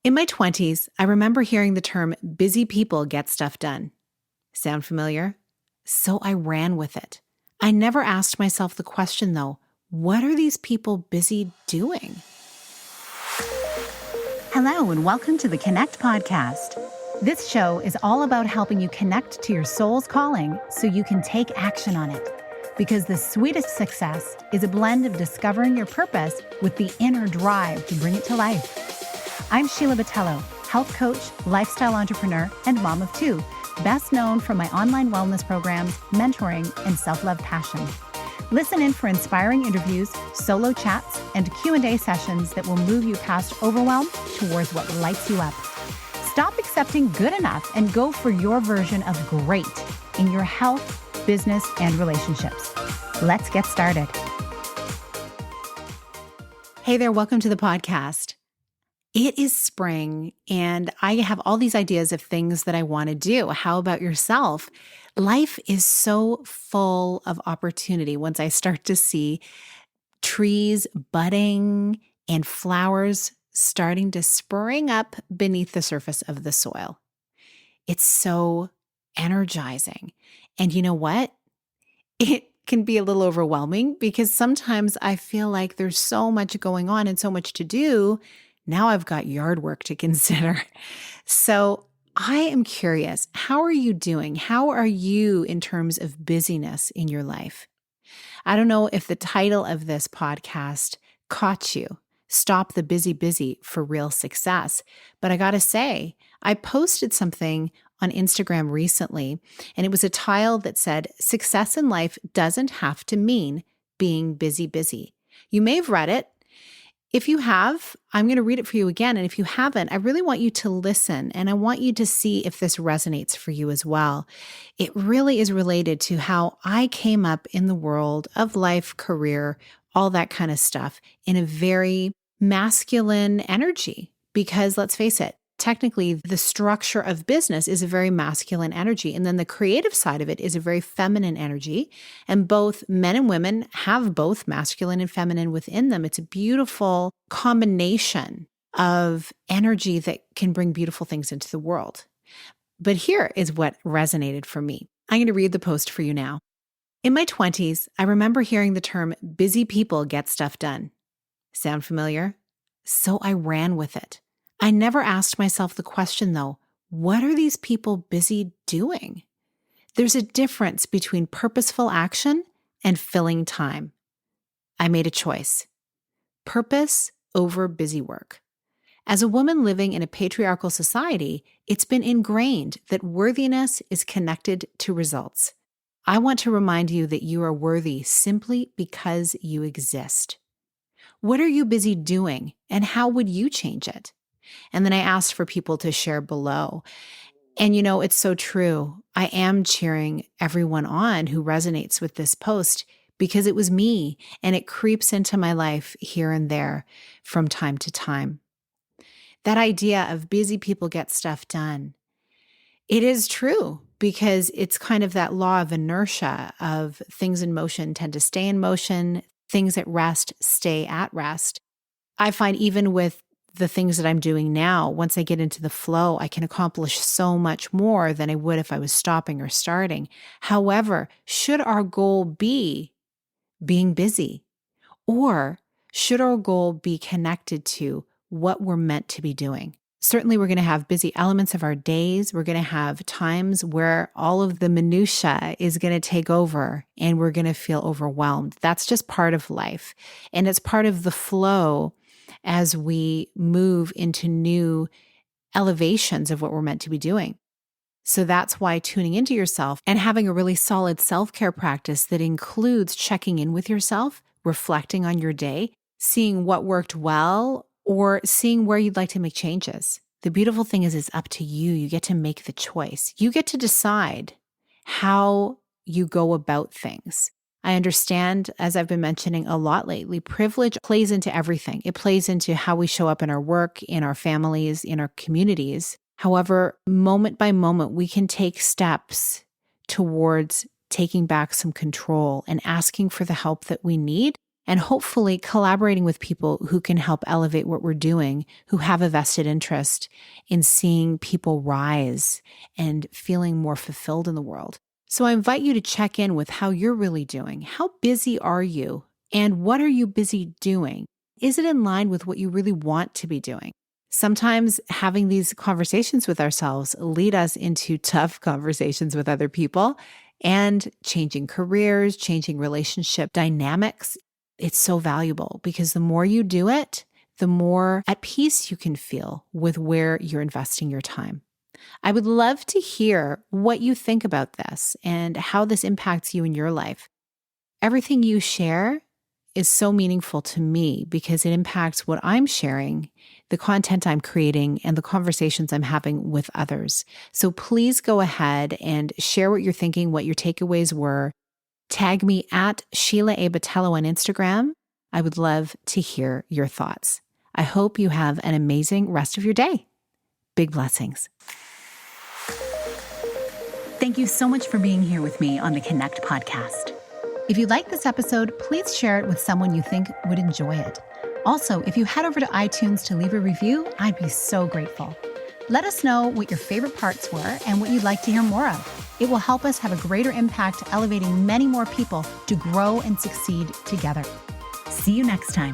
In my 20s, I remember hearing the term busy people get stuff done. Sound familiar? So I ran with it. I never asked myself the question, though, what are these people busy doing? Hello, and welcome to the Connect podcast. This show is all about helping you connect to your soul's calling so you can take action on it. Because the sweetest success is a blend of discovering your purpose with the inner drive to bring it to life. I'm Sheila, health coach, lifestyle entrepreneur, and mom of two, best known for my online wellness programs, mentoring, and self-love passion. Listen in for inspiring interviews, solo chats, and Q&A sessions that will move you past overwhelm towards what lights you up. Stop accepting good enough and go for your version of great in your health, business, and relationships. Let's get started. Hey there, welcome to the podcast. It is spring and I have all these ideas of things that I want to do. How about yourself? Life is so full of opportunity once I start to see trees budding and flowers starting to spring up beneath the surface of the soil. It's so energizing. And you know what? It can be a little overwhelming because sometimes I feel like there's so much going on and so much to do. Now I've got yard work to consider. So I am curious, how are you doing? How are you in terms of busyness in your life? I don't know if the title of this podcast caught you, Stop the Busy for Real Success. But I got to say, I posted something on Instagram recently, and it was a tile that said, success in life doesn't have to mean being busy. You may have read it. If you have, I'm going to read it for you again. And if you haven't, I really want you to listen and I want you to see if this resonates for you as well. It really is related to how I came up in the world of life, career, all that kind of stuff in a very masculine energy. Because let's face it, technically the structure of business is a very masculine energy. And then the creative side of it is a very feminine energy. And both men and women have both masculine and feminine within them. It's a beautiful combination of energy that can bring beautiful things into the world. But here is what resonated for me. I'm going to read the post for you now. In my 20s, I remember hearing the term busy people get stuff done. Sound familiar? So I ran with it. I never asked myself the question, though, what are these people busy doing? There's a difference between purposeful action and filling time. I made a choice. Purpose over busy work. As a woman living in a patriarchal society, it's been ingrained that worthiness is connected to results. I want to remind you that you are worthy simply because you exist. What are you busy doing, and how would you change it? And then I asked for people to share below. And you know, it's so true. I am cheering everyone on who resonates with this post because it was me and it creeps into my life here and there from time to time. That idea of busy people get stuff done. It is true because it's kind of that law of inertia of things in motion tend to stay in motion, things at rest stay at rest. I find even with the things that I'm doing now, once I get into the flow, I can accomplish so much more than I would if I was stopping or starting. However, should our goal be being busy? Or should our goal be connected to what we're meant to be doing? Certainly, we're going to have busy elements of our days. We're going to have times where all of the minutia is going to take over and we're going to feel overwhelmed. That's just part of life. And it's part of the flow as we move into new elevations of what we're meant to be doing. So that's why tuning into yourself and having a really solid self-care practice that includes checking in with yourself, reflecting on your day, seeing what worked well, or seeing where you'd like to make changes. The beautiful thing is it's up to you. You get to make the choice. You get to decide how you go about things. I understand, as I've been mentioning a lot lately, privilege plays into everything. It plays into how we show up in our work, in our families, in our communities. However, moment by moment, we can take steps towards taking back some control and asking for the help that we need and hopefully collaborating with people who can help elevate what we're doing, who have a vested interest in seeing people rise and feeling more fulfilled in the world. So I invite you to check in with how you're really doing. How busy are you? And what are you busy doing? Is it in line with what you really want to be doing? Sometimes having these conversations with ourselves lead us into tough conversations with other people and changing careers, changing relationship dynamics. It's so valuable because the more you do it, the more at peace you can feel with where you're investing your time. I would love to hear what you think about this and how this impacts you in your life. Everything you share is so meaningful to me because it impacts what I'm sharing, the content I'm creating, and the conversations I'm having with others. So please go ahead and share what you're thinking, what your takeaways were. Tag me at Sheila A. Botello on Instagram. I would love to hear your thoughts. I hope you have an amazing rest of your day. Big blessings. Thank you so much for being here with me on the Connect podcast. If you like this episode, please share it with someone you think would enjoy it. Also, if you head over to iTunes to leave a review, I'd be so grateful. Let us know what your favorite parts were and what you'd like to hear more of. It will help us have a greater impact, elevating many more people to grow and succeed together. See you next time.